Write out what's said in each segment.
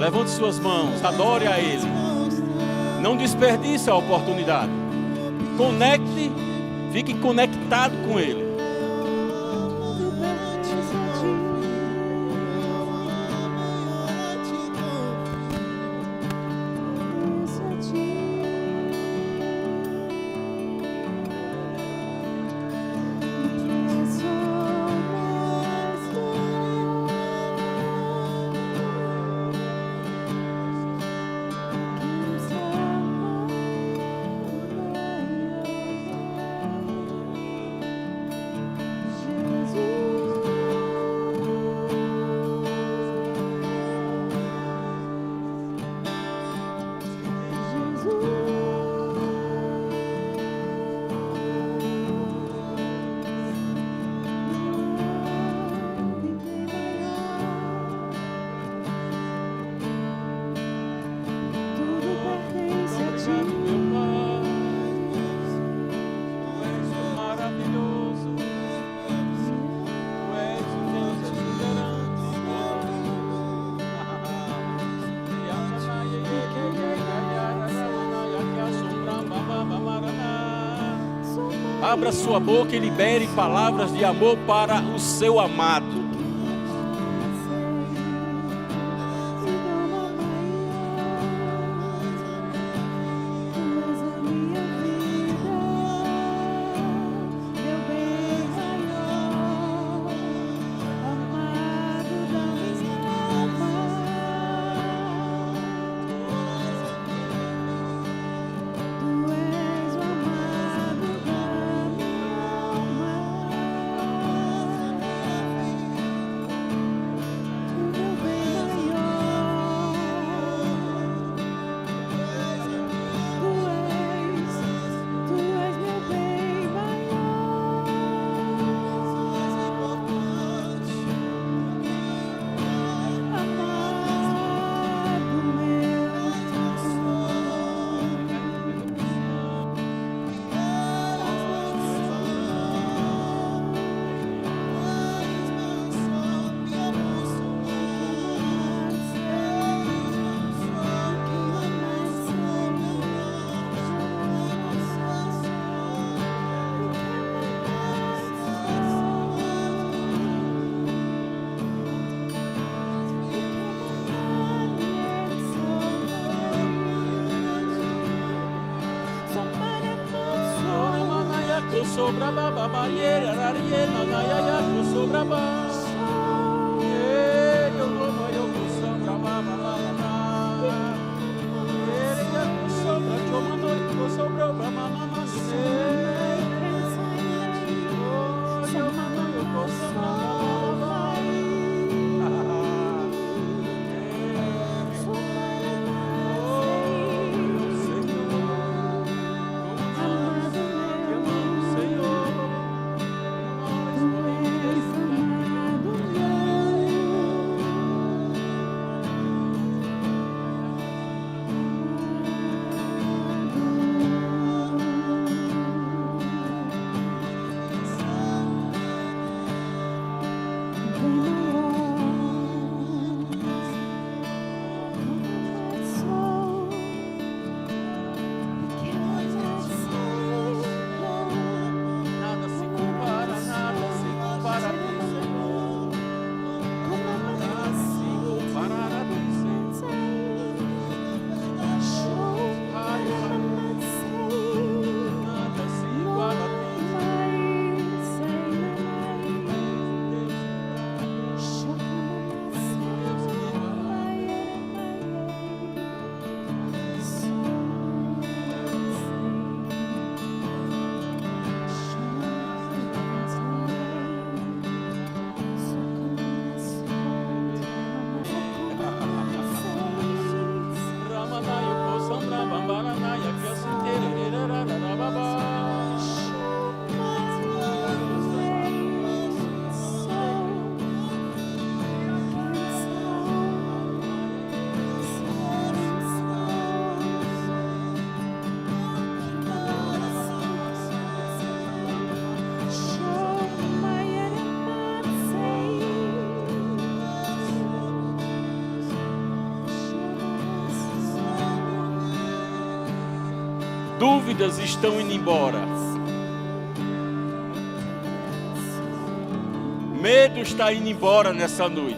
Levante suas mãos, adore a Ele. Não desperdice a oportunidade. Conecte, fique conectado com Ele. Abra sua boca e libere palavras de amor para o seu amado. Sobra baba bariera rariena na ya ya sobra ba yo no sobra baba baba ya sobra choma no sobra baba mama yo mama yo sobra baba Dúvidas estão indo embora. Medo está indo embora nessa noite.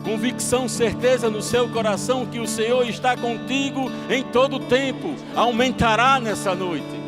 Convicção, certeza no seu coração que o Senhor está contigo em todo o tempo, aumentará nessa noite.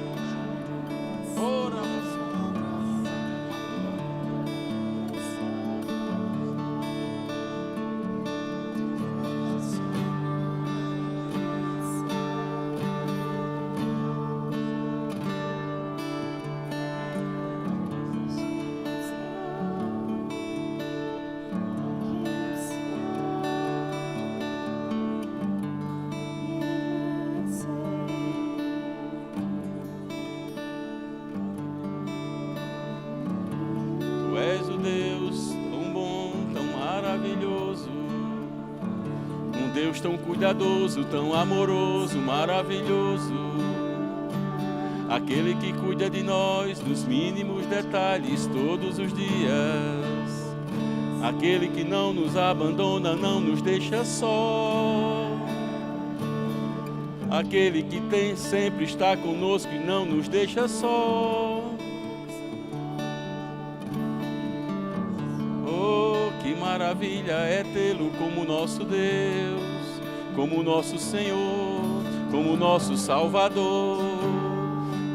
Deus tão cuidadoso, tão amoroso, maravilhoso. Aquele que cuida de nós nos mínimos detalhes todos os dias. Aquele que não nos abandona, não nos deixa só. Aquele que sempre está conosco e não nos deixa só. Que maravilha é tê-lo como nosso Deus, como nosso Senhor, como nosso Salvador.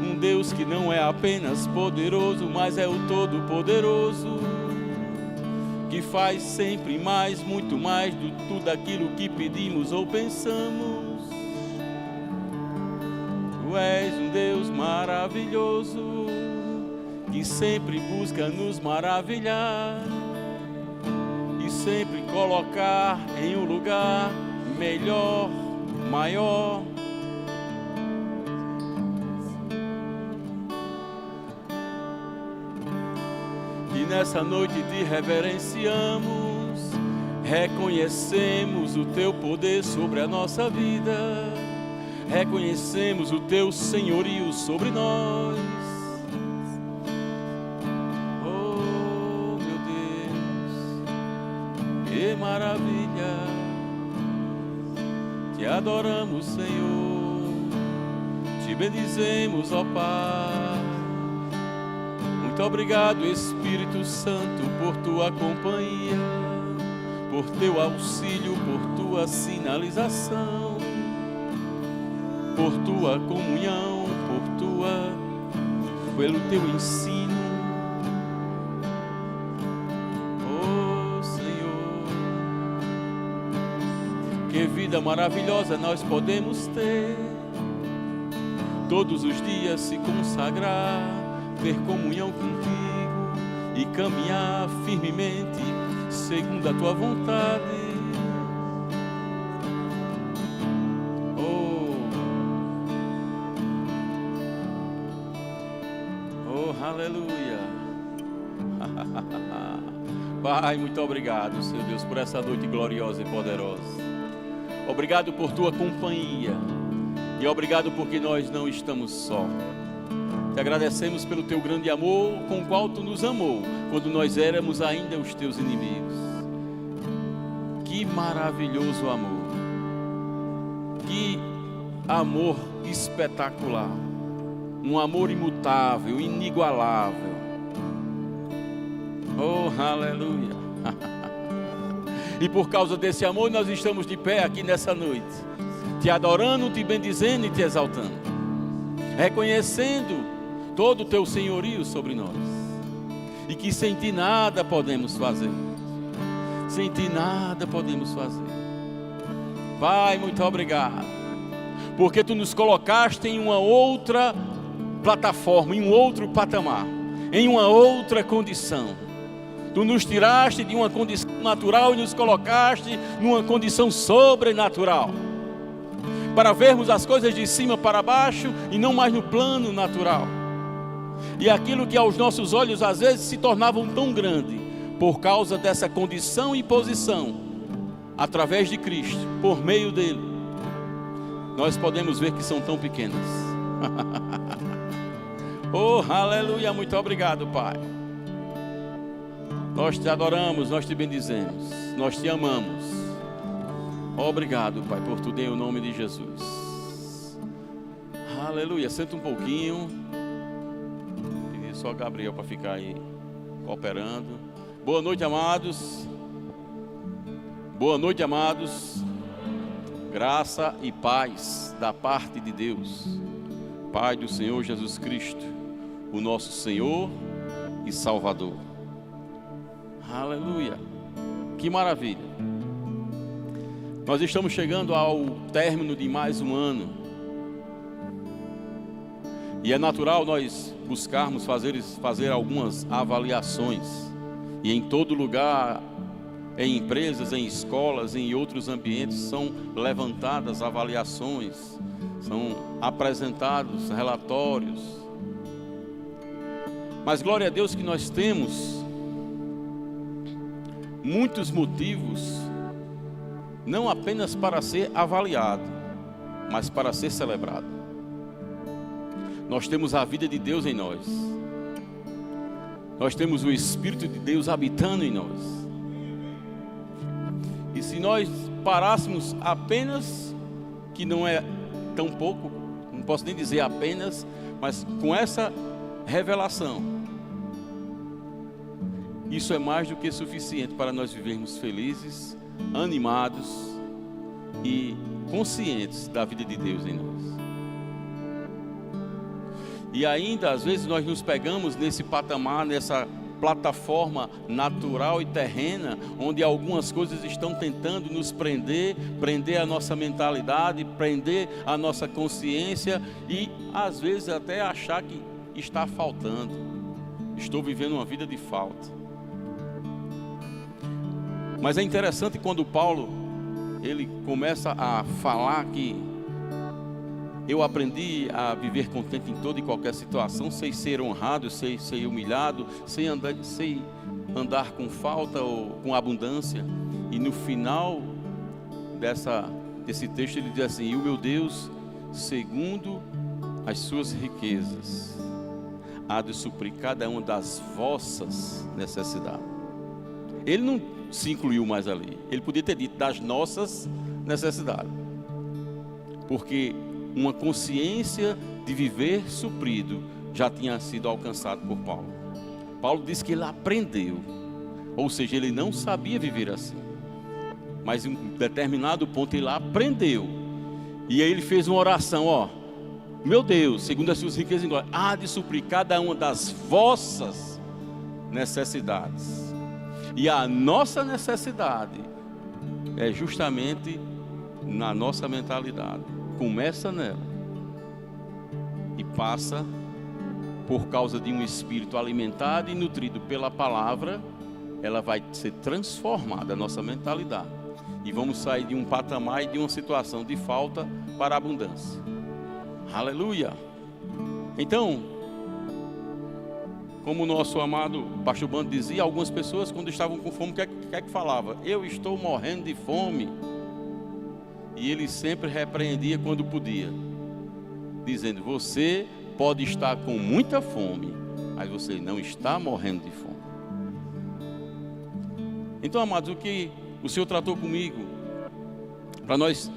Um Deus que não é apenas poderoso, mas é o Todo-Poderoso, que faz sempre mais, muito mais de tudo aquilo que pedimos ou pensamos. Tu és um Deus maravilhoso, que sempre busca nos maravilhar. Sempre colocar em um lugar melhor, maior. E nessa noite te reverenciamos, reconhecemos o teu poder sobre a nossa vida, reconhecemos o teu senhorio sobre nós. Que maravilha, te adoramos, Senhor, te bendizemos, ó Pai. Muito obrigado, Espírito Santo, por tua companhia, por teu auxílio, por tua sinalização, por tua comunhão, pelo teu ensino. Que vida maravilhosa nós podemos ter, todos os dias se consagrar, ter comunhão contigo e caminhar firmemente segundo a tua vontade. Oh, aleluia. Pai, muito obrigado, Senhor Deus, por essa noite gloriosa e poderosa. Obrigado por tua companhia e obrigado porque nós não estamos só. Te agradecemos pelo teu grande amor com o qual tu nos amou quando nós éramos ainda os teus inimigos. Que maravilhoso amor, que amor espetacular, um amor imutável, inigualável. Oh, aleluia. E por causa desse amor nós estamos de pé aqui nessa noite, te adorando, te bendizendo e te exaltando, reconhecendo todo o teu senhorio sobre nós, e que sem ti nada podemos fazer, sem ti nada podemos fazer. Pai, muito obrigado, porque tu nos colocaste em uma outra plataforma, em um outro patamar, em uma outra condição. Tu nos tiraste de uma condição natural e nos colocaste numa condição sobrenatural, para vermos as coisas de cima para baixo e não mais no plano natural. E aquilo que aos nossos olhos às vezes se tornavam tão grande, por causa dessa condição e posição, através de Cristo, por meio dele, nós podemos ver que são tão pequenas. Oh, aleluia, muito obrigado, Pai. Nós te adoramos, nós te bendizemos, nós te amamos. Obrigado, Pai, por tudo em nome de Jesus. Aleluia. Senta um pouquinho. Pedi só Gabriel para ficar aí cooperando. Boa noite, amados. Boa noite, amados. Graça e paz da parte de Deus, Pai do Senhor Jesus Cristo, o nosso Senhor e Salvador. Aleluia. Que maravilha. Nós estamos chegando ao término de mais um ano. E é natural nós buscarmos fazer algumas avaliações. E em todo lugar, em empresas, em escolas, em outros ambientes, são levantadas avaliações, são apresentados relatórios. Mas glória a Deus que nós temos muitos motivos, não apenas para ser avaliado, mas para ser celebrado. Nós temos a vida de Deus em nós. Nós temos o Espírito de Deus habitando em nós. E se nós parássemos apenas, que não é tão pouco, não posso nem dizer apenas, mas com essa revelação, isso é mais do que suficiente para nós vivermos felizes, animados e conscientes da vida de Deus em nós. E ainda, às vezes, nós nos pegamos nesse patamar, nessa plataforma natural e terrena, onde algumas coisas estão tentando nos prender a nossa mentalidade, prender a nossa consciência e, às vezes, até achar que está faltando. Estou vivendo uma vida de falta. Mas é interessante quando Paulo, ele começa a falar que eu aprendi a viver contente em toda e qualquer situação, sei ser honrado, sei ser humilhado, sei andar com falta ou com abundância. E no final desse texto ele diz assim: e o meu Deus, segundo as suas riquezas, há de suprir cada uma das vossas necessidades. Ele não se incluiu mais ali, ele podia ter dito das nossas necessidades, porque uma consciência de viver suprido já tinha sido alcançado por Paulo. Paulo disse que ele aprendeu, ou seja, ele não sabia viver assim, mas em um determinado ponto ele aprendeu. E aí ele fez uma oração: ó, meu Deus, segundo as suas riquezas em glória, há de suprir cada uma das vossas necessidades. E a nossa necessidade é justamente na nossa mentalidade. Começa nela e passa por causa de um espírito alimentado e nutrido pela palavra. Ela vai ser transformada, a nossa mentalidade, e vamos sair de um patamar e de uma situação de falta para a abundância. Aleluia. Então, como o nosso amado pastor Bando dizia, algumas pessoas quando estavam com fome, o que é que falava? Eu estou morrendo de fome. E ele sempre repreendia quando podia, dizendo: você pode estar com muita fome, mas você não está morrendo de fome. Então, amados, o que o Senhor tratou comigo, para nós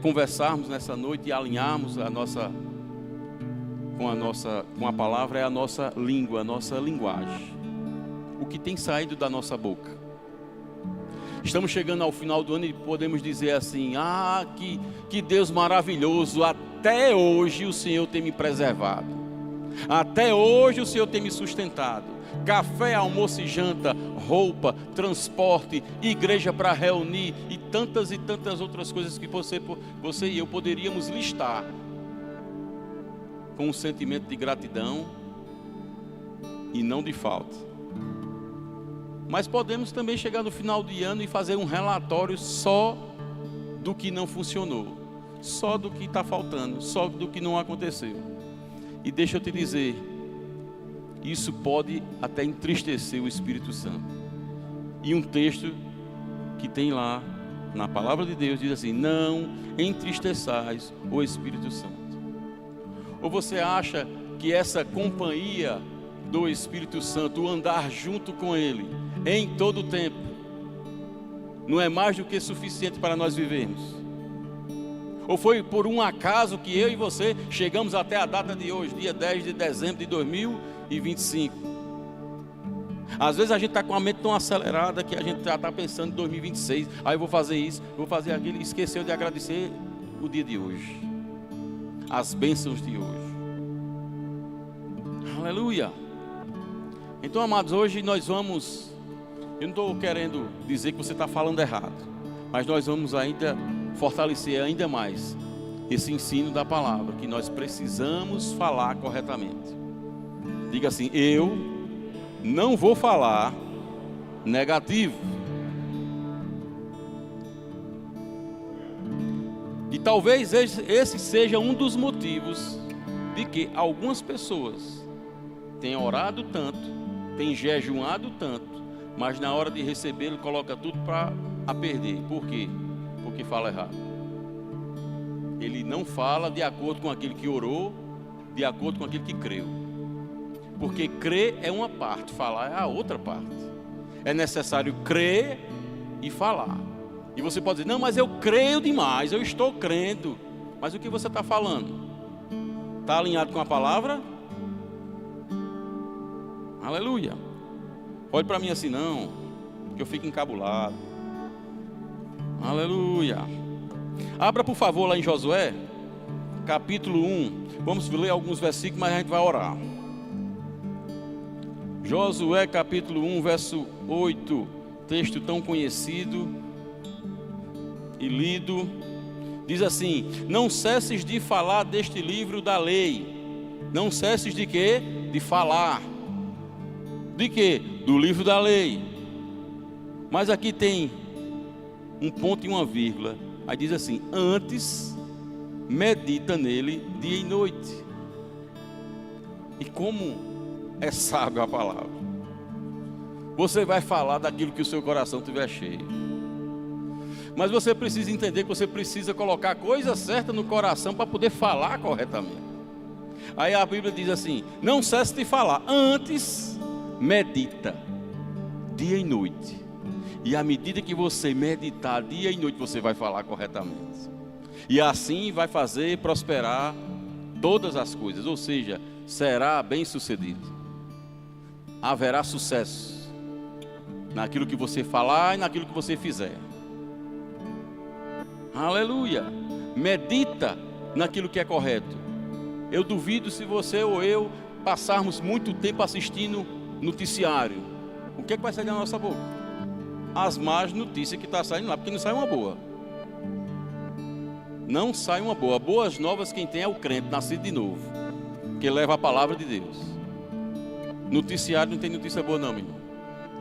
conversarmos nessa noite e alinharmos com a palavra, é a nossa língua, a nossa linguagem. O que tem saído da nossa boca. Estamos chegando ao final do ano e podemos dizer assim: ah, que Deus maravilhoso, até hoje o Senhor tem me preservado, até hoje o Senhor tem me sustentado. Café, almoço e janta, roupa, transporte, igreja para reunir e tantas outras coisas que você e eu poderíamos listar com um sentimento de gratidão e não de falta. Mas podemos também chegar no final de ano e fazer um relatório só do que não funcionou, só do que está faltando, só do que não aconteceu. E deixa eu te dizer, isso pode até entristecer o Espírito Santo. E um texto que tem lá na palavra de Deus diz assim: não entristeçais o Espírito Santo. Ou você acha que essa companhia do Espírito Santo, o andar junto com Ele em todo o tempo, não é mais do que suficiente para nós vivermos? Ou foi por um acaso que eu e você chegamos até a data de hoje, dia 10 de dezembro de 2025? Às vezes a gente está com a mente tão acelerada que a gente já está pensando em 2026. Aí eu vou fazer isso, vou fazer aquilo, e esqueceu de agradecer o dia de hoje, as bênçãos de hoje. Aleluia. Então, amados, hoje nós vamos, eu não estou querendo dizer que você está falando errado, mas nós vamos ainda fortalecer ainda mais esse ensino da palavra, que nós precisamos falar corretamente. Diga assim: eu não vou falar negativo. E talvez esse seja um dos motivos de que algumas pessoas têm orado tanto, têm jejuado tanto, mas na hora de receber ele coloca tudo para perder. Por quê? Porque fala errado. Ele não fala de acordo com aquele que orou, de acordo com aquele que creu. Porque crer é uma parte, falar é a outra parte. É necessário crer e falar. E você pode dizer: não, mas eu creio demais, eu estou crendo. Mas o que você está falando? Está alinhado com a palavra? Aleluia. Olhe para mim assim, não, que eu fico encabulado. Aleluia. Abra por favor lá em Josué, capítulo 1. Vamos ler alguns versículos, mas a gente vai orar. Josué capítulo 1, verso 8, texto tão conhecido e lido, diz assim: não cesses de falar deste livro da lei. Não cesses de quê? De falar. De quê? Do livro da lei. Mas aqui tem um ponto e uma vírgula. Aí diz assim: antes medita nele dia e noite. E como é sábio a palavra. Você vai falar daquilo que o seu coração estiver cheio. Mas você precisa entender que você precisa colocar a coisa certa no coração para poder falar corretamente. Aí a Bíblia diz assim: não cesse de falar, antes medita dia e noite. E à medida que você meditar dia e noite, você vai falar corretamente. E assim vai fazer prosperar todas as coisas. Ou seja, será bem sucedido. Haverá sucesso naquilo que você falar e naquilo que você fizer. Aleluia. Medita naquilo que é correto. Eu duvido se você ou eu passarmos muito tempo assistindo noticiário. O que é que vai sair da nossa boca? As más notícias que está saindo lá, porque não sai uma boa. Não sai uma boa. Boas novas quem tem é o crente, nascido de novo, que leva a palavra de Deus. Noticiário não tem notícia boa não, meu irmão.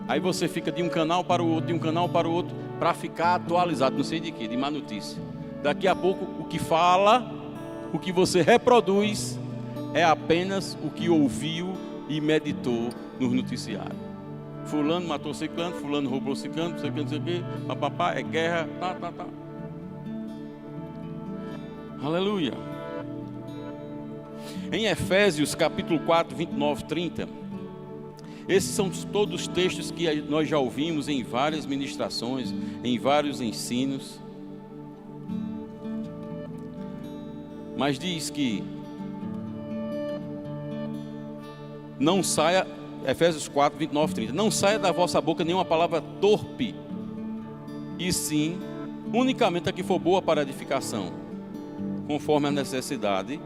Aí você fica de um canal para o outro, de um canal para o outro, para ficar atualizado, não sei de quê, de má notícia. Daqui a pouco o que fala, o que você reproduz, é apenas o que ouviu e meditou nos noticiários. Fulano matou ciclano, fulano roubou ciclano, não sei o que, papapá, é guerra, tá. Aleluia. Em Efésios capítulo 4, 29, 30... esses são todos os textos que nós já ouvimos em várias ministrações, em vários ensinos. Mas diz que não saia, Efésios 4, 29, 30, não saia da vossa boca nenhuma palavra torpe, e sim, unicamente a que for boa para edificação, conforme a necessidade,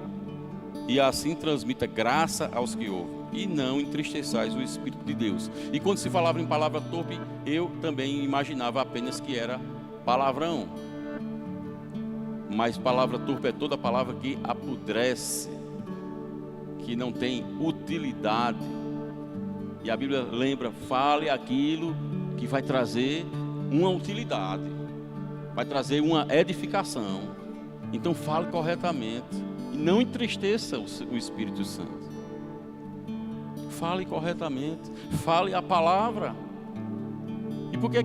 e assim transmita graça aos que ouvem. E não entristeçais o Espírito de Deus. E quando se falava em palavra torpe, eu também imaginava apenas que era palavrão. Mas palavra torpe é toda palavra que apodrece, que não tem utilidade. E a Bíblia lembra: fale aquilo que vai trazer uma utilidade, vai trazer uma edificação. Então fale corretamente e não entristeça o Espírito Santo. Fale corretamente, fale a palavra. E por que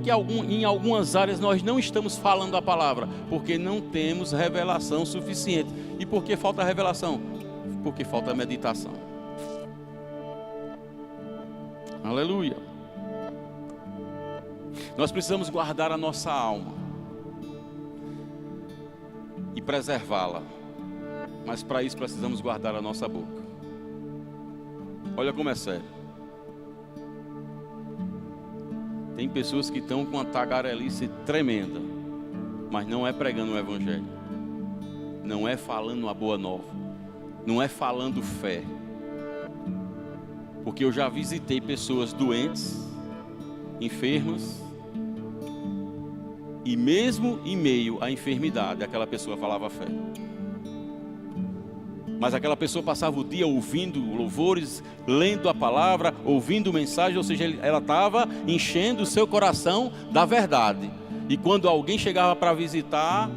em algumas áreas nós não estamos falando a palavra? Porque não temos revelação suficiente. E por que falta revelação? Porque falta meditação. Aleluia. Nós precisamos guardar a nossa alma. e preservá-la. Mas para isso precisamos guardar a nossa boca. Olha como é sério. Tem pessoas que estão com uma tagarelice tremenda, mas não é pregando o evangelho, não é falando a boa nova, não é falando fé. Porque eu já visitei pessoas doentes, enfermas, e mesmo em meio à enfermidade, aquela pessoa falava fé. Mas aquela pessoa passava o dia ouvindo louvores, lendo a palavra, ouvindo mensagem, ou seja, ela estava enchendo o seu coração da verdade. E quando alguém chegava para visitar,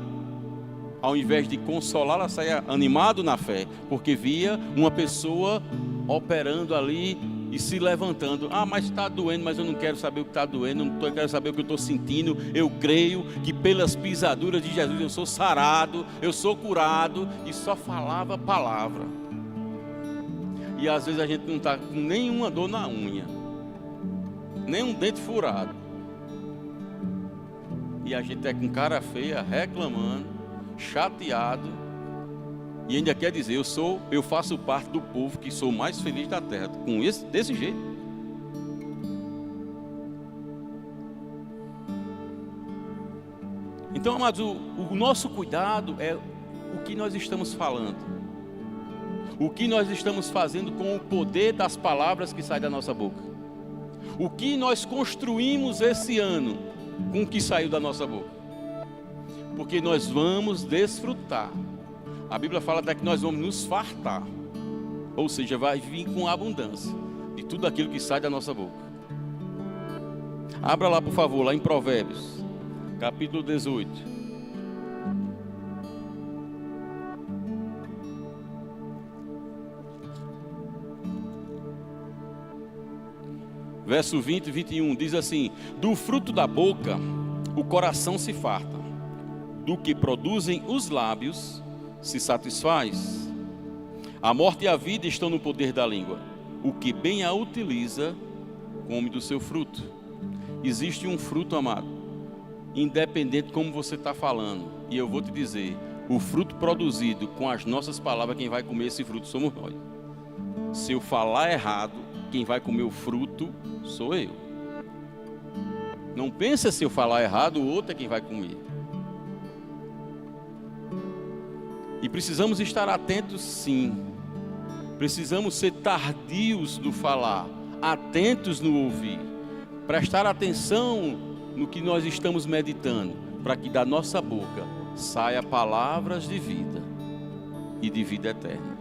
ao invés de consolar, ela saía animado na fé, porque via uma pessoa operando ali e se levantando. Ah, mas está doendo, mas eu não quero saber o que está doendo, eu quero saber o que eu estou sentindo. Eu creio que pelas pisaduras de Jesus eu sou sarado, eu sou curado, e só falava palavra. E às vezes a gente não está com nenhuma dor na unha, nem um dente furado, e a gente é com cara feia, reclamando, chateado. E ainda quer dizer, eu faço parte do povo que sou mais feliz da terra. Desse jeito. Então, amados, o nosso cuidado é o que nós estamos falando. O que nós estamos fazendo com o poder das palavras que saem da nossa boca. O que nós construímos esse ano com o que saiu da nossa boca. Porque nós vamos desfrutar. A Bíblia fala até que nós vamos nos fartar, ou seja, vai vir com abundância de tudo aquilo que sai da nossa boca. Abra lá, por favor, lá em Provérbios, capítulo 18. Verso 20 e 21, diz assim: do fruto da boca o coração se farta, do que produzem os lábios se satisfaz. A morte e a vida estão no poder da língua. O que bem a utiliza, come do seu fruto. Existe um fruto, amado, independente de como você está falando. E eu vou te dizer, o fruto produzido com as nossas palavras, quem vai comer esse fruto somos nós. Se eu falar errado, quem vai comer o fruto sou eu. Não pensa se eu falar errado, o outro é quem vai comer. E precisamos estar atentos, sim. Precisamos ser tardios no falar, atentos no ouvir, prestar atenção no que nós estamos meditando, para que da nossa boca saia palavras de vida e de vida eterna.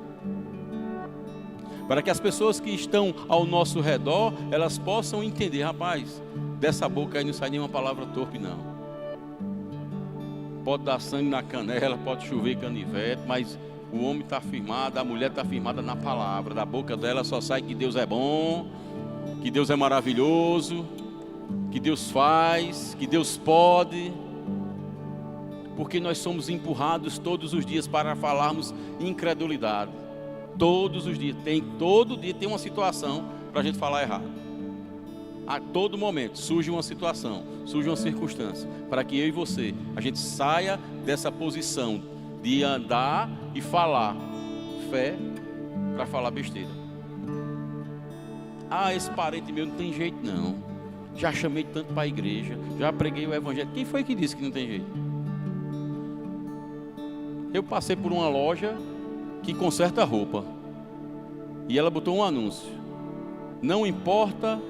Para que as pessoas que estão ao nosso redor, elas possam entender, rapaz, dessa boca aí não sai nenhuma palavra torpe, não. Pode dar sangue na canela, pode chover canivete, mas o homem está firmado, a mulher está firmada na palavra. Da boca dela só sai que Deus é bom, que Deus é maravilhoso, que Deus faz, que Deus pode. Porque nós somos empurrados todos os dias para falarmos incredulidade. Todos os dias, todo dia tem uma situação para a gente falar errado. A todo momento surge uma situação, surge uma circunstância, para que eu e você, a gente saia dessa posição de andar e falar fé para falar besteira. Ah, esse parente meu não tem jeito não, já chamei tanto para a igreja, já preguei o evangelho. Quem foi que disse que não tem jeito? Eu passei por uma loja que conserta roupa, e ela botou um anúncio: não importa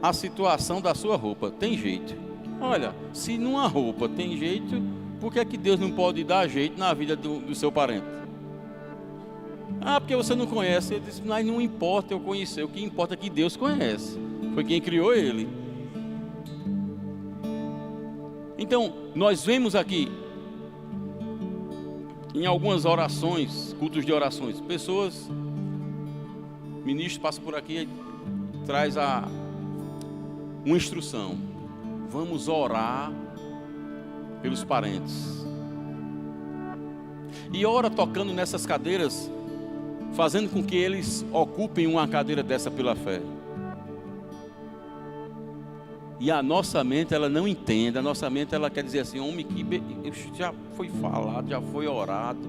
a situação da sua roupa, tem jeito. Olha, se numa roupa tem jeito, por que é que Deus não pode dar jeito na vida do seu parente? Ah, porque você não conhece. Ele disse, mas não importa eu conhecer, o que importa é que Deus conhece, foi quem criou ele. Então, nós vemos aqui, em algumas orações, cultos de orações, pessoas, ministros passam por aqui e traz uma instrução: vamos orar pelos parentes. E ora tocando nessas cadeiras, fazendo com que eles ocupem uma cadeira dessa pela fé. E a nossa mente, ela não entende. A nossa mente, ela quer dizer assim, homem, que já foi falado, já foi orado.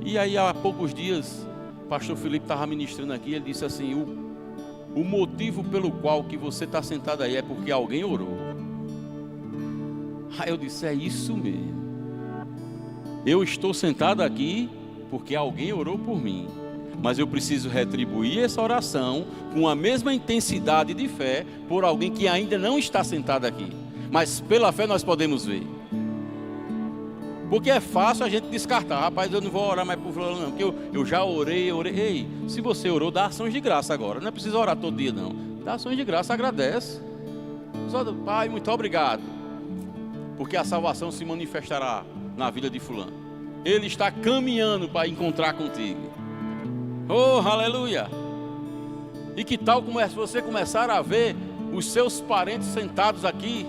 E aí, há poucos dias, o pastor Felipe estava ministrando aqui, ele disse assim, o motivo pelo qual que você está sentado aí é porque alguém orou. Aí eu disse, é isso mesmo. Eu estou sentado aqui porque alguém orou por mim. Mas eu preciso retribuir essa oração com a mesma intensidade de fé por alguém que ainda não está sentado aqui. Mas pela fé nós podemos ver. Porque é fácil a gente descartar. Rapaz, eu não vou orar mais por fulano não, porque eu já orei. Ei, se você orou, dá ações de graça agora. Não é preciso orar todo dia não. Dá ações de graça, agradece. Só, Pai, muito obrigado. Porque a salvação se manifestará na vida de fulano. Ele está caminhando para encontrar contigo. Oh, aleluia! E que tal se você começar a ver os seus parentes sentados aqui,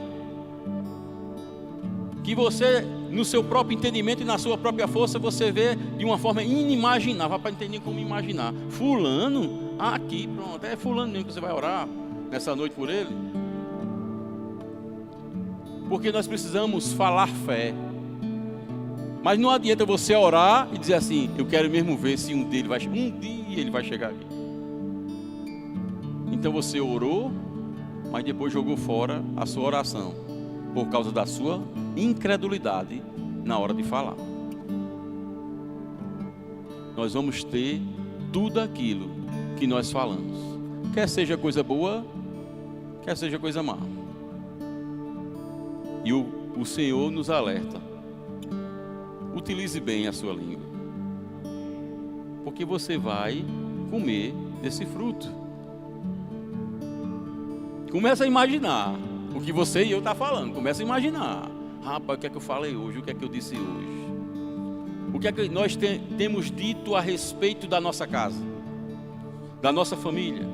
que você, no seu próprio entendimento e na sua própria força, você vê de uma forma inimaginável, para entender como imaginar. Fulano, aqui, pronto, é fulano mesmo que você vai orar nessa noite por ele. Porque nós precisamos falar fé. Mas não adianta você orar e dizer assim, eu quero mesmo ver se um dia ele vai chegar aqui. Então você orou, mas depois jogou fora a sua oração, por causa da sua incredulidade na hora de falar. Nós vamos ter tudo aquilo que nós falamos, quer seja coisa boa, quer seja coisa má. E o Senhor nos alerta. Utilize bem a sua língua, porque você vai comer desse fruto. Começa a imaginar o que você e eu estamos falando. Começa a imaginar. Rapaz, o que é que eu falei hoje? O que é que eu disse hoje? O que é que nós temos dito a respeito da nossa casa, da nossa família,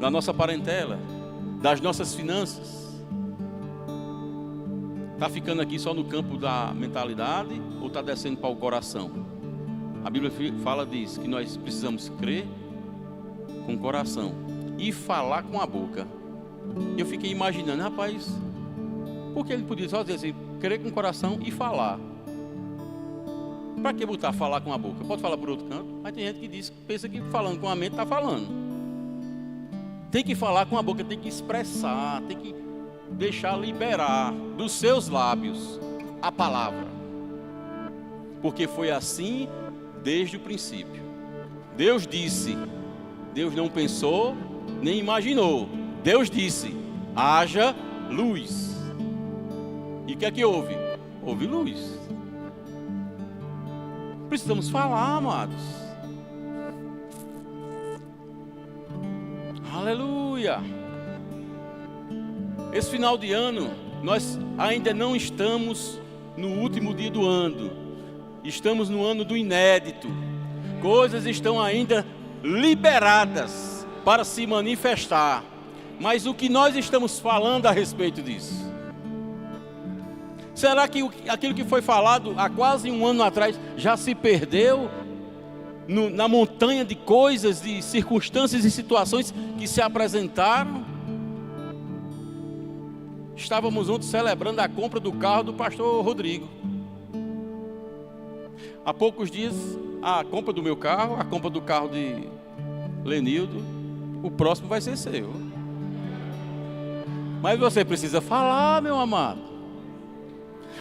da nossa parentela, das nossas finanças? Está ficando aqui só no campo da mentalidade ou está descendo para o coração? A Bíblia diz que nós precisamos crer com o coração e falar com a boca. Eu fiquei imaginando, rapaz, por que ele podia só dizer assim, crer com o coração e falar? Para que botar falar com a boca? Pode falar por outro canto, mas tem gente que pensa que falando com a mente está falando. Tem que falar com a boca, tem que expressar, tem que deixar liberar dos seus lábios a palavra, porque foi assim desde o princípio. Deus disse, Deus não pensou nem imaginou, Deus disse, haja luz. E o que é que houve? Houve luz. Precisamos falar, amados. Aleluia. Esse final de ano, nós ainda não estamos no último dia do ano. Estamos no ano do inédito. Coisas estão ainda liberadas para se manifestar. Mas o que nós estamos falando a respeito disso? Será que aquilo que foi falado há quase um ano atrás já se perdeu na montanha de coisas, de circunstâncias e situações que se apresentaram? Estávamos ontem celebrando a compra do carro do pastor Rodrigo. Há poucos dias, a compra do meu carro, a compra do carro de Lenildo, o próximo vai ser seu. Mas você precisa falar, meu amado.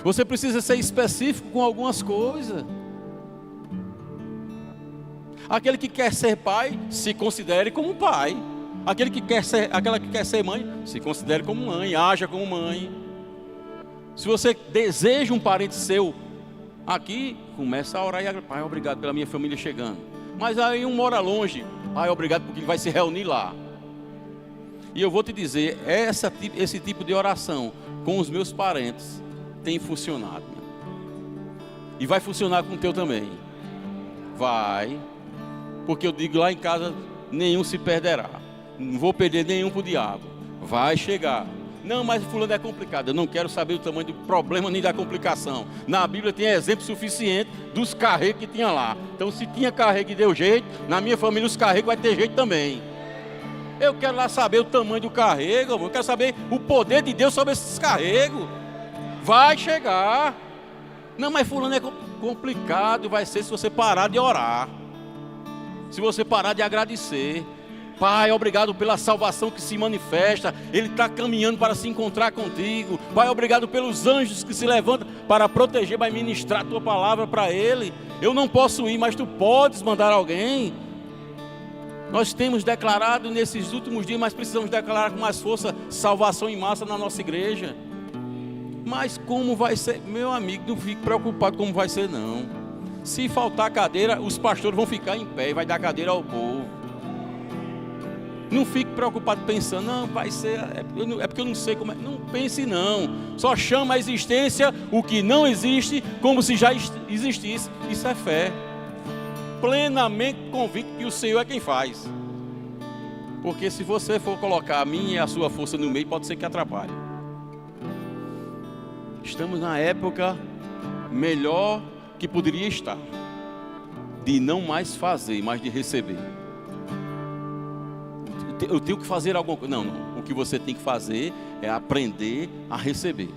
Você precisa ser específico com algumas coisas. Aquele que quer ser pai, se considere como pai. Aquela que quer ser mãe, se considere como mãe, haja como mãe. Se você deseja um parente seu aqui, começa a orar e Pai, obrigado pela minha família chegando. Mas aí um mora longe, Pai, obrigado porque ele vai se reunir lá. E eu vou te dizer, esse tipo de oração com os meus parentes tem funcionado. E vai funcionar com o teu também. Vai. Porque eu digo lá em casa, nenhum se perderá. Não vou perder nenhum para o diabo. Vai chegar. Não, mas fulano é complicado. Eu não quero saber o tamanho do problema nem da complicação. Na Bíblia tem exemplo suficiente dos carregos que tinha lá. Então se tinha carrego que deu jeito, na minha família os carregos vai ter jeito também. Eu quero lá saber o tamanho do carrego, eu quero saber o poder de Deus sobre esses carregos. Vai chegar. Não, mas fulano é complicado, vai ser se você parar de orar. Se você parar de agradecer. Pai, obrigado pela salvação que se manifesta. Ele está caminhando para se encontrar contigo. Pai, obrigado pelos anjos que se levantam para proteger, para ministrar a tua palavra para ele. Eu não posso ir, mas tu podes mandar alguém. Nós temos declarado nesses últimos dias, mas precisamos declarar com mais força salvação em massa na nossa igreja. Mas como vai ser? Meu amigo, não fique preocupado como vai ser não. Se faltar cadeira, os pastores vão ficar em pé e vai dar cadeira ao povo. Não fique preocupado pensando, não, vai ser, é porque eu não sei como é. Não pense não. Só chama a existência o que não existe como se já existisse. Isso é fé. Plenamente convicto que o Senhor é quem faz. Porque se você for colocar a minha e a sua força no meio, pode ser que atrapalhe. Estamos na época melhor que poderia estar. De não mais fazer, mas de receber. Eu tenho que fazer alguma coisa. Não. O que você tem que fazer é aprender a receber.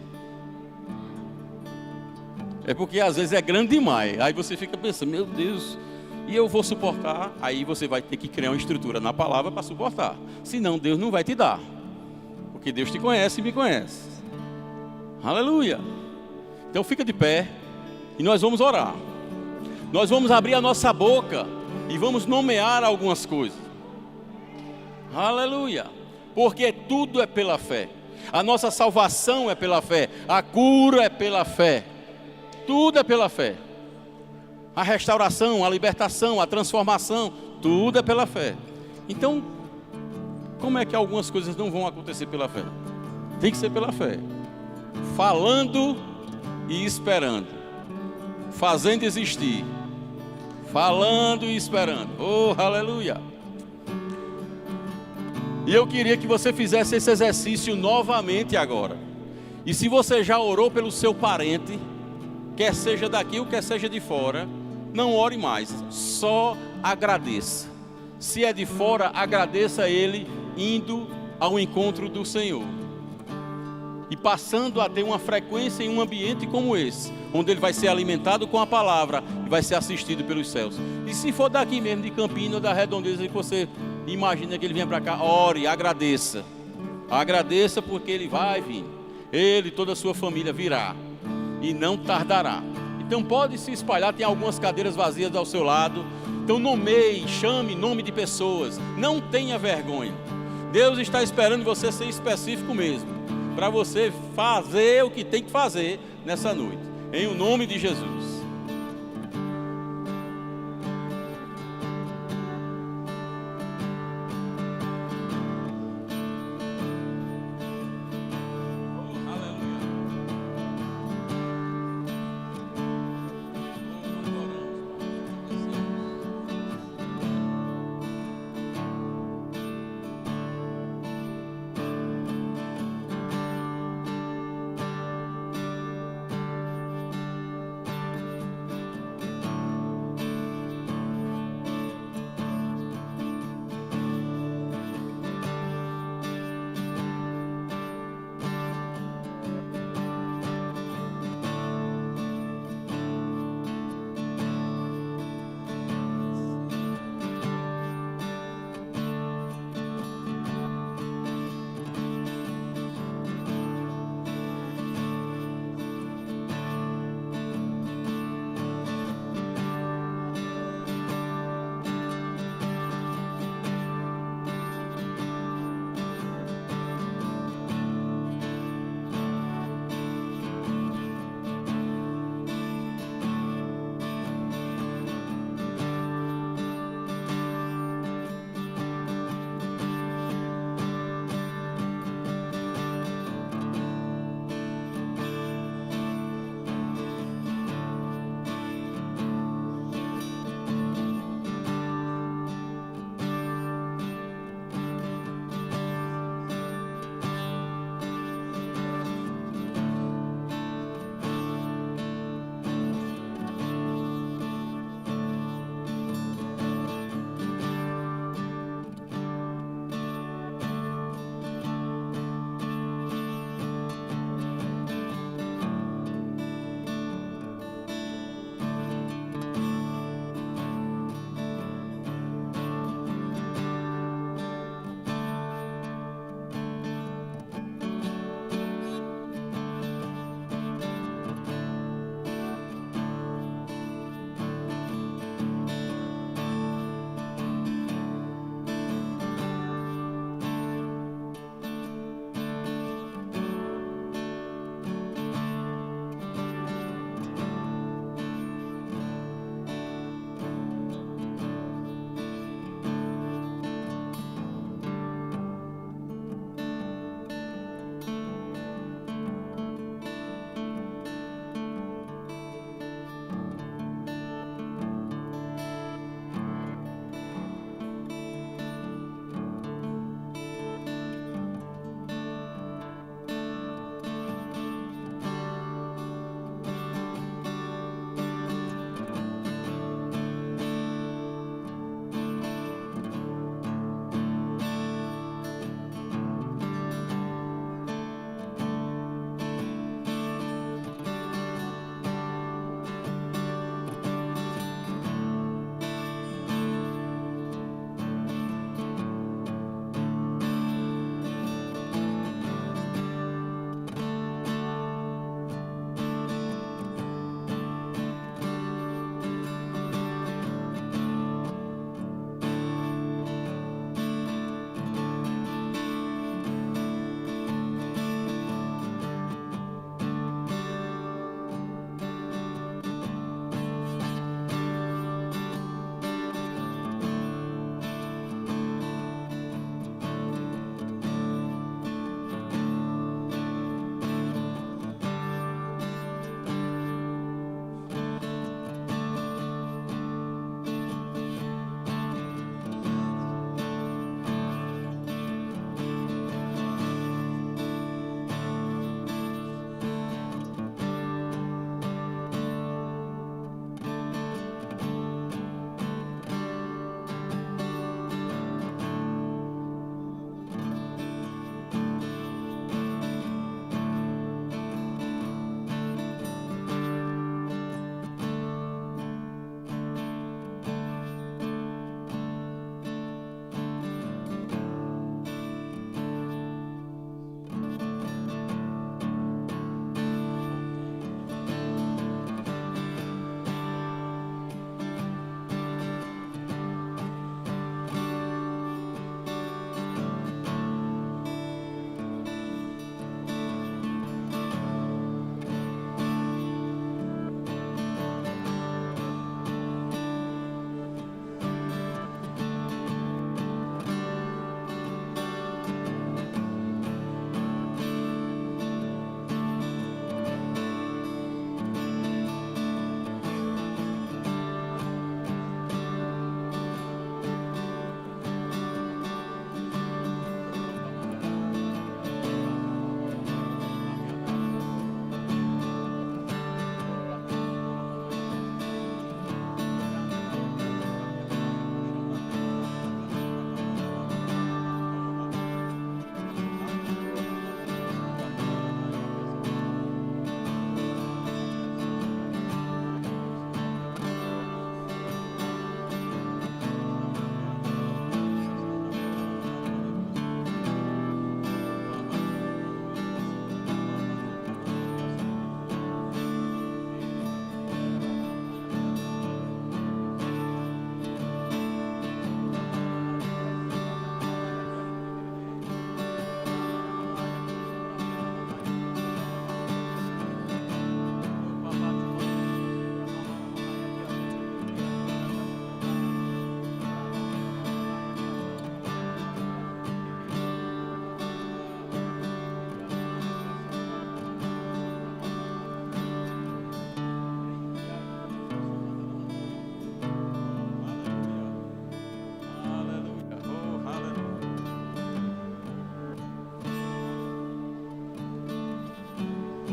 É porque às vezes é grande demais. Aí você fica pensando, meu Deus, e eu vou suportar? Aí você vai ter que criar uma estrutura na palavra para suportar. Senão Deus não vai te dar. Porque Deus te conhece e me conhece. Aleluia. Então fica de pé e nós vamos orar. Nós vamos abrir a nossa boca e vamos nomear algumas coisas. Aleluia, porque tudo é pela fé. A nossa salvação é pela fé. A cura é pela fé. Tudo é pela fé. A restauração, a libertação, a transformação, tudo é pela fé. Então, como é que algumas coisas não vão acontecer pela fé? Tem que ser pela fé. Falando e esperando. Fazendo existir. Falando e esperando. Oh, aleluia. E eu queria que você fizesse esse exercício novamente agora. E se você já orou pelo seu parente, quer seja daqui ou quer seja de fora, não ore mais, só agradeça. Se é de fora, agradeça a ele indo ao encontro do Senhor. E passando a ter uma frequência em um ambiente como esse, onde ele vai ser alimentado com a palavra e vai ser assistido pelos céus. E se for daqui mesmo, de Campina ou da Redondeza, que você imagina que ele venha para cá, ore, agradeça. Agradeça porque ele vai vir. Ele e toda a sua família virá. E não tardará. Então pode se espalhar, tem algumas cadeiras vazias ao seu lado. Então nomeie, chame nome de pessoas. Não tenha vergonha. Deus está esperando você ser específico mesmo. Para você fazer o que tem que fazer nessa noite. Em o nome de Jesus.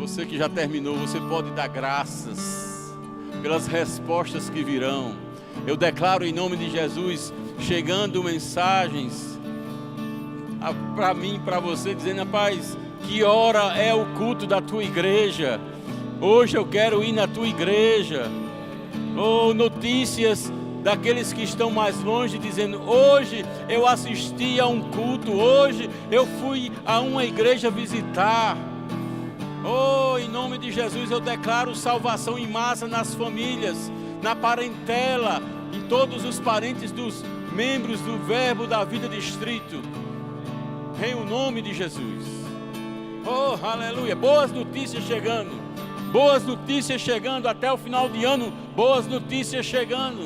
Você que já terminou, você pode dar graças pelas respostas que virão. Eu declaro em nome de Jesus, chegando mensagens para mim, para você, dizendo: rapaz, que hora é o culto da tua igreja? Hoje eu quero ir na tua igreja. Ou notícias daqueles que estão mais longe, dizendo: hoje eu assisti a um culto, hoje eu fui a uma igreja visitar. Oh, em nome de Jesus eu declaro salvação em massa nas famílias, na parentela, em todos os parentes dos membros do Verbo da Vida Distrito, em o nome de Jesus. Oh, aleluia, boas notícias chegando, boas notícias chegando até o final de ano, boas notícias chegando,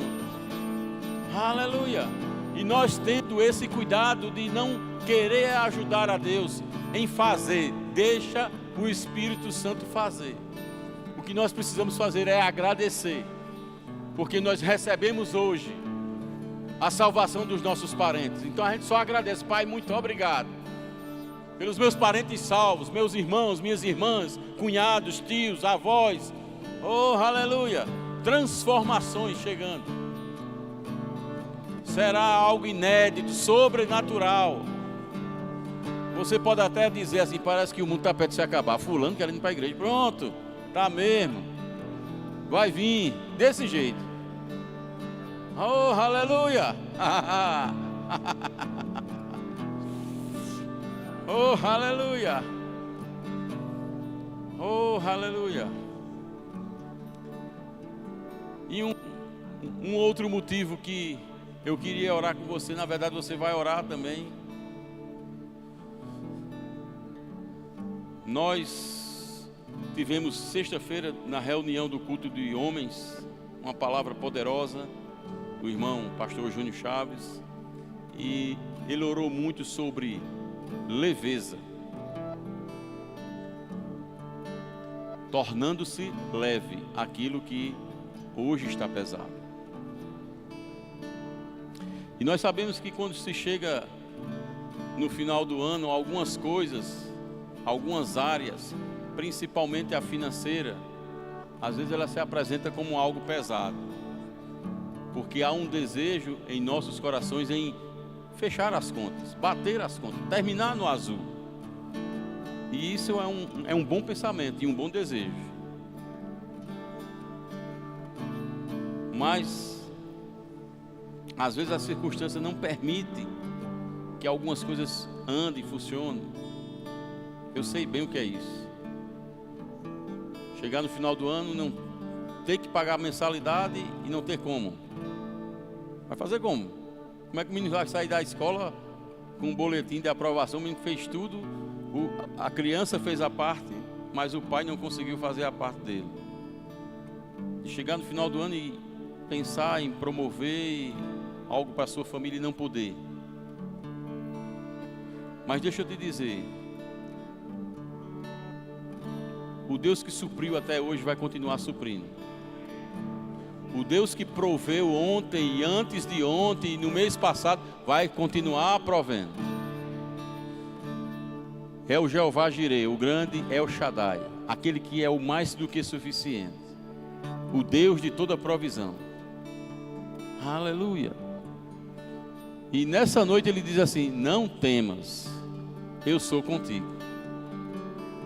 aleluia. E nós tendo esse cuidado de não querer ajudar a Deus em fazer, deixa o Espírito Santo fazer. O que nós precisamos fazer é agradecer, porque nós recebemos hoje a salvação dos nossos parentes. Então a gente só agradece. Pai, muito obrigado pelos meus parentes salvos, meus irmãos, minhas irmãs, cunhados, tios, avós. Oh, aleluia, transformações chegando. Será algo inédito, sobrenatural. Você pode até dizer assim: parece que o mundo está perto de se acabar. Fulano querendo ir para a igreja. Pronto, tá mesmo. Vai vir desse jeito. Oh, aleluia. Oh, aleluia. Oh, aleluia. E um outro motivo que eu queria orar com você, na verdade você vai orar também. Nós tivemos sexta-feira na reunião do culto de homens uma palavra poderosa do irmão pastor Júnior Chaves, e ele orou muito sobre leveza, tornando-se leve aquilo que hoje está pesado. E nós sabemos que quando se chega no final do ano, algumas coisas, algumas áreas, principalmente a financeira, às vezes ela se apresenta como algo pesado, porque há um desejo em nossos corações em fechar as contas, bater as contas, terminar no azul. E isso é um bom pensamento e um bom desejo. Mas às vezes a circunstância não permite que algumas coisas andem, funcionem. Eu sei bem o que é isso. Chegar no final do ano, não ter que pagar a mensalidade e não ter como. Vai fazer como? Como é que o menino vai sair da escola com um boletim de aprovação? O menino fez tudo, a criança fez a parte, mas o pai não conseguiu fazer a parte dele. E chegar no final do ano e pensar em promover algo para a sua família e não poder. Mas deixa eu te dizer, o Deus que supriu até hoje vai continuar suprindo. O Deus que proveu ontem e antes de ontem e no mês passado vai continuar provendo. É o Jeová Jireh, o grande El Shaddai, aquele que é o mais do que suficiente, o Deus de toda provisão. Aleluia. E nessa noite ele diz assim: não temas, eu sou contigo.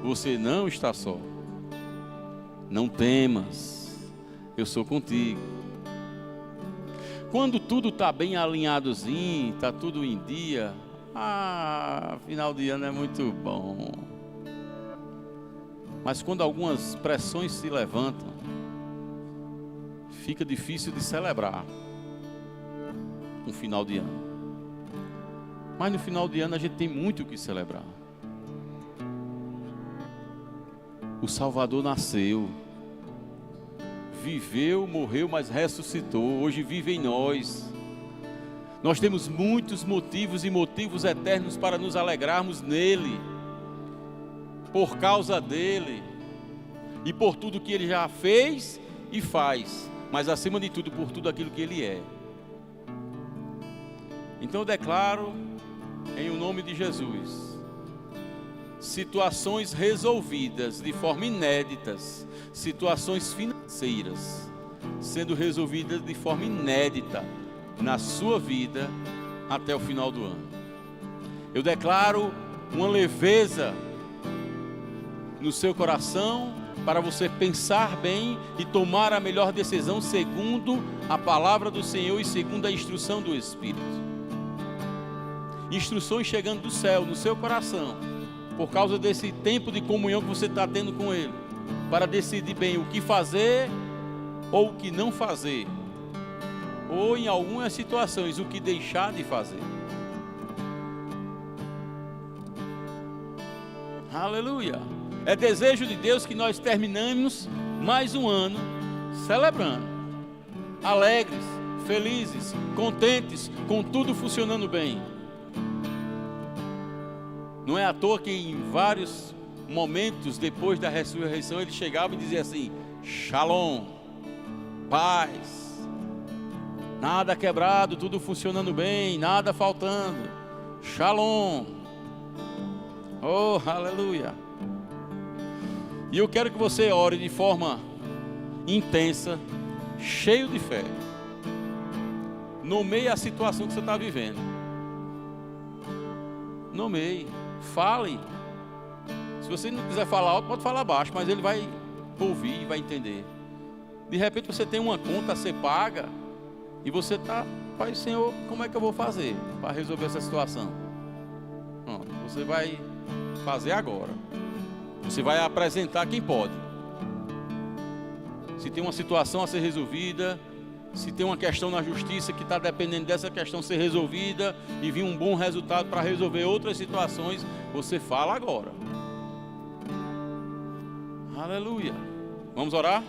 Você não está só. Não temas, eu sou contigo. Quando tudo está bem alinhadozinho, está tudo em dia, final de ano é muito bom. Mas quando algumas pressões se levantam, fica difícil de celebrar um final de ano. Mas no final de ano a gente tem muito o que celebrar. O Salvador nasceu, viveu, morreu, mas ressuscitou. Hoje vive em nós. Nós temos muitos motivos e motivos eternos para nos alegrarmos nele, por causa dele e por tudo que ele já fez e faz, mas acima de tudo por tudo aquilo que ele é. Então eu declaro em o nome de Jesus, situações resolvidas de forma inéditas, situações financeiras sendo resolvidas de forma inédita na sua vida até o final do ano. Eu declaro uma leveza no seu coração para você pensar bem e tomar a melhor decisão segundo a palavra do Senhor e segundo a instrução do Espírito. Instruções chegando do céu no seu coração, por causa desse tempo de comunhão que você está tendo com Ele, para decidir bem o que fazer ou o que não fazer, ou em algumas situações o que deixar de fazer. Aleluia! É desejo de Deus que nós terminemos mais um ano celebrando, alegres, felizes, contentes, com tudo funcionando bem. Não é à toa que em vários momentos depois da ressurreição ele chegava e dizia assim: Shalom, paz, nada quebrado, tudo funcionando bem, nada faltando. Shalom. Oh, aleluia. E eu quero que você ore de forma intensa, cheio de fé. Nomeie a situação que você está vivendo. Nomeie, fale. Se você não quiser falar alto, pode falar baixo, mas ele vai ouvir e vai entender. De repente você tem uma conta a ser paga e você está: Pai, Senhor, como é que eu vou fazer para resolver essa situação? Pronto, você vai fazer agora. Você vai apresentar quem pode. Se tem uma situação a ser resolvida, se tem uma questão na justiça que está dependendo dessa questão ser resolvida e vir um bom resultado para resolver outras situações, você fala agora. Aleluia. Vamos orar?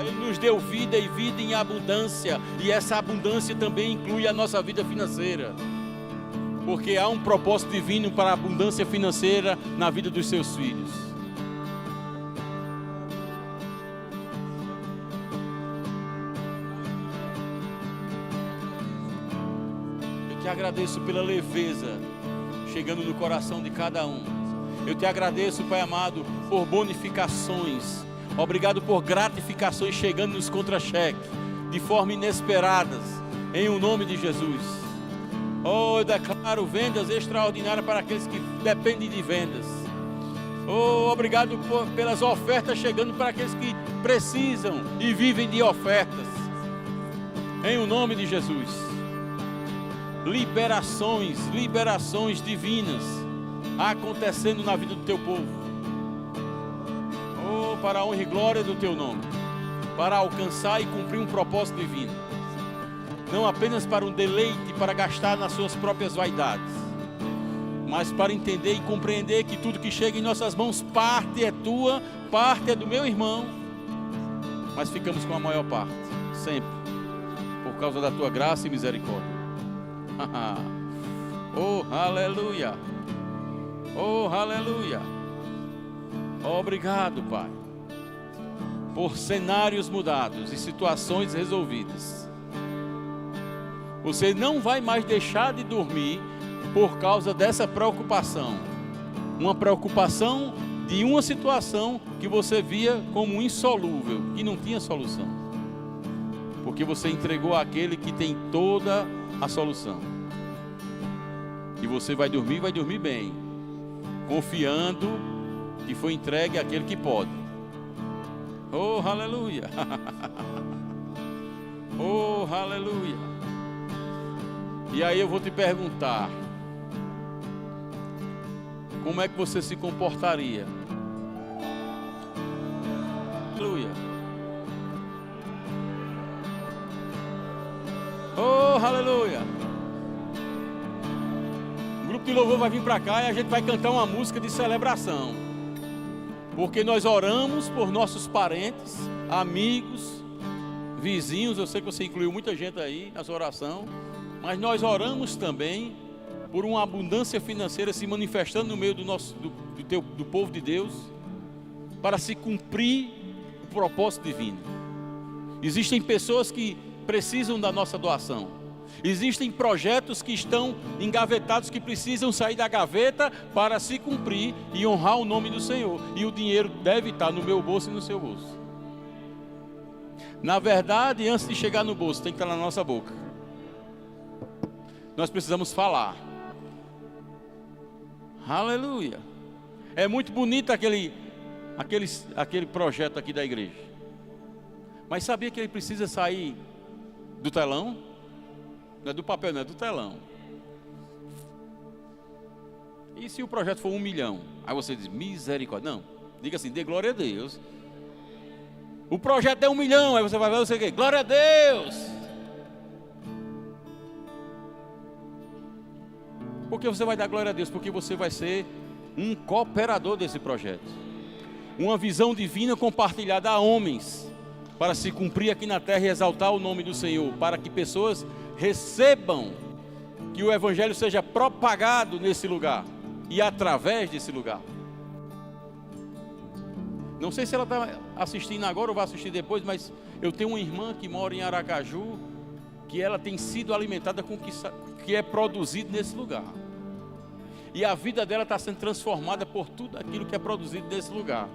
Ele nos deu vida e vida em abundância, e essa abundância também inclui a nossa vida financeira. porque há um propósito divino para a abundância financeira na vida dos seus filhos. Eu te agradeço pela leveza chegando no coração de cada um. Eu te agradeço, Pai amado, por bonificações. Obrigado por gratificações chegando nos contra-cheques de forma inesperada, em o nome de Jesus. Oh, eu declaro vendas extraordinárias para aqueles que dependem de vendas. Oh, obrigado pelas ofertas chegando para aqueles que precisam e vivem de ofertas, em o nome de Jesus. Liberações divinas acontecendo na vida do teu povo. Oh, para a honra e glória do teu nome, para alcançar e cumprir um propósito divino, não apenas para um deleite, para gastar nas suas próprias vaidades, mas para entender e compreender que tudo que chega em nossas mãos, parte é tua, parte é do meu irmão, mas ficamos com a maior parte, sempre, por causa da tua graça e misericórdia. Oh, aleluia! Oh, aleluia! Obrigado, Pai, por cenários mudados e situações resolvidas. Você não vai mais deixar de dormir por causa dessa preocupação. Uma preocupação de uma situação que você via como insolúvel, que não tinha solução. Porque você entregou àquele que tem toda a solução. E você vai dormir bem, confiando que foi entregue àquele que pode. Oh, aleluia! Oh, aleluia! E aí eu vou te perguntar, como é que você se comportaria? Aleluia! Oh, aleluia! O grupo de louvor vai vir para cá e a gente vai cantar uma música de celebração, porque nós oramos por nossos parentes, amigos, vizinhos. Eu sei que você incluiu muita gente aí na sua oração, mas nós oramos também por uma abundância financeira se manifestando no meio do povo de Deus, para se cumprir o propósito divino. Existem pessoas que precisam da nossa doação. Existem projetos que estão engavetados, que precisam sair da gaveta para se cumprir e honrar o nome do Senhor. E o dinheiro deve estar no meu bolso e no seu bolso. Na verdade, antes de chegar no bolso, tem que estar na nossa boca. Nós precisamos falar. Aleluia! É muito bonito aquele projeto aqui da igreja. Mas sabia que ele precisa sair do telão? Não é do papel, não é do telão. E se o projeto for 1 milhão? Aí você diz, misericórdia. Não, diga assim, dê glória a Deus. O projeto é 1 milhão, aí você vai ver, você quer, glória a Deus. Por que você vai dar glória a Deus? Porque você vai ser um cooperador desse projeto. Uma visão divina compartilhada a homens, para se cumprir aqui na terra e exaltar o nome do Senhor, para que pessoas recebam, que o Evangelho seja propagado nesse lugar e através desse lugar. Não sei se ela está assistindo agora ou vai assistir depois, mas eu tenho uma irmã que mora em Aracaju, que ela tem sido alimentada com o que é produzido nesse lugar. E a vida dela está sendo transformada por tudo aquilo que é produzido nesse lugar.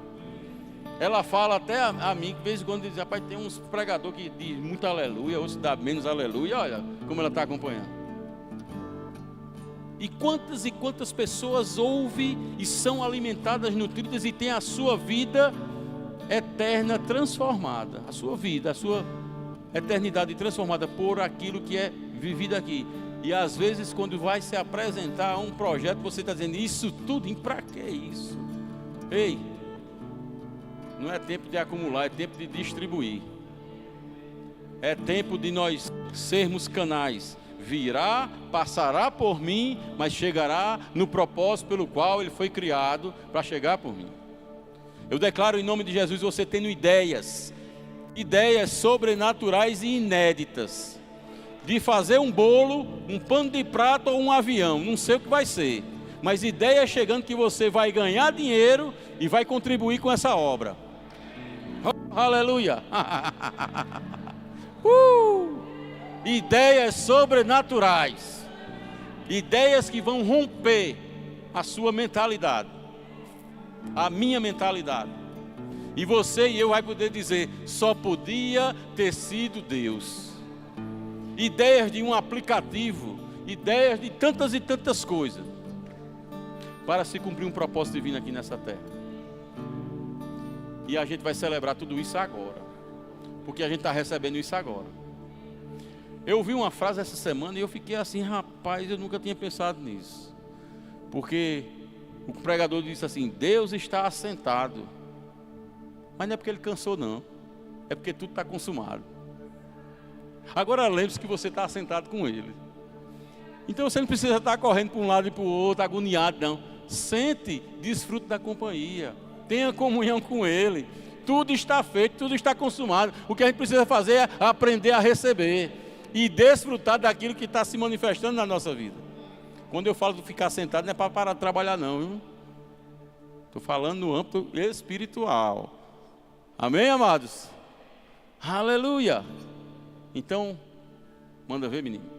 Ela fala até a mim, de vez em quando diz, rapaz, tem uns pregadores que diz muito aleluia, outros dá menos aleluia. Olha como ela está acompanhando. E quantas pessoas ouvem e são alimentadas, nutridas e têm a sua vida eterna transformada. A sua vida, a sua eternidade transformada por aquilo que é vivido aqui. E às vezes quando vai se apresentar a um projeto, você está dizendo, isso tudo, para que isso? Ei! Não é tempo de acumular, é tempo de distribuir. É tempo de nós sermos canais. Virá, passará por mim, mas chegará no propósito pelo qual ele foi criado, para chegar por mim. Eu declaro em nome de Jesus, você tendo ideias sobrenaturais e inéditas, de fazer um bolo, um pano de prato ou um avião, não sei o que vai ser, mas ideia chegando que você vai ganhar dinheiro e vai contribuir com essa obra. Aleluia! Ideias sobrenaturais, ideias que vão romper a sua mentalidade, a minha mentalidade, e você e eu vai poder dizer, só podia ter sido Deus. Ideias de um aplicativo, ideias de tantas e tantas coisas, para se cumprir um propósito divino aqui nessa terra. E a gente vai celebrar tudo isso agora, porque a gente está recebendo isso agora. Eu ouvi uma frase essa semana e eu fiquei assim, rapaz, eu nunca tinha pensado nisso. Porque o pregador disse assim, Deus está assentado. Mas não é porque ele cansou não, é porque tudo está consumado. Agora lembre-se que você está assentado com Ele. Então você não precisa estar correndo para um lado e para o outro, agoniado não. Sente, desfrute da companhia, tenha comunhão com Ele. Tudo está feito, tudo está consumado. O que a gente precisa fazer é aprender a receber e desfrutar daquilo que está se manifestando na nossa vida. Quando eu falo de ficar sentado, não é para parar de trabalhar não. Estou falando no âmbito espiritual. Amém, amados? Aleluia! Então, manda ver, menino.